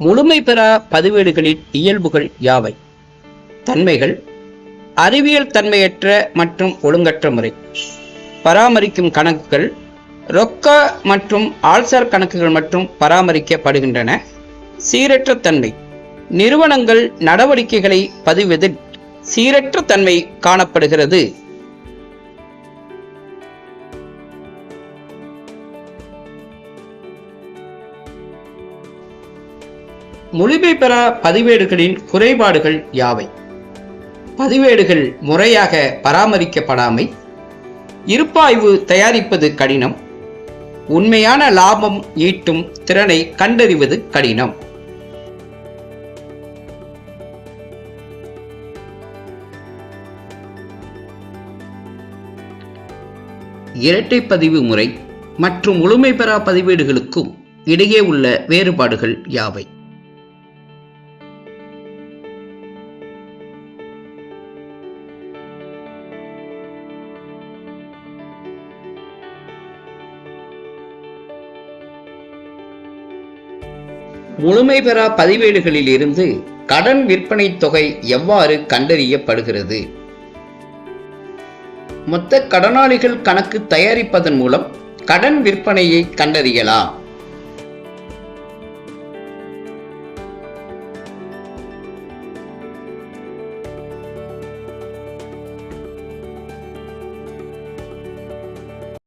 முழுமை பெறா பதிவேடுகளின் இயல்புகள் யாவை? தன்மைகள்: அறிவியல் தன்மையற்ற மற்றும் ஒழுங்கற்ற முறை. பராமரிக்கும் கணக்குகள்: ரொக்க மற்றும் ஆள்சார் கணக்குகள் மற்றும் பராமரிக்கப்படுகின்றன. சீரற்ற தன்மை: நிறுவனங்கள் நடவடிக்கைகளை பதிவதில் சீரற்ற தன்மை காணப்படுகிறது. முழுமை பெறா பதிவேடுகளின் குறைபாடுகள் யாவை? பதிவேடுகள் முறையாக பராமரிக்கப்படாமை, இருப்பாய்வு தயாரிப்பது கடினம், உண்மையான லாபம் ஈட்டும் திறனை கண்டறிவது கடினம். இரட்டை பதிவு முறை மற்றும் முழுமை பெறா பதிவேடுகளுக்கும் இடையே உள்ள வேறுபாடுகள் யாவை? முழுமை பெறா பதிவேடுகளில் இருந்து கடன் விற்பனை தொகை எவ்வாறு கண்டறியப்படுகிறது? மொத்த கடனாளிகள் கணக்கு தயாரிப்பதன் மூலம் கடன் விற்பனையை கண்டறியலாம்.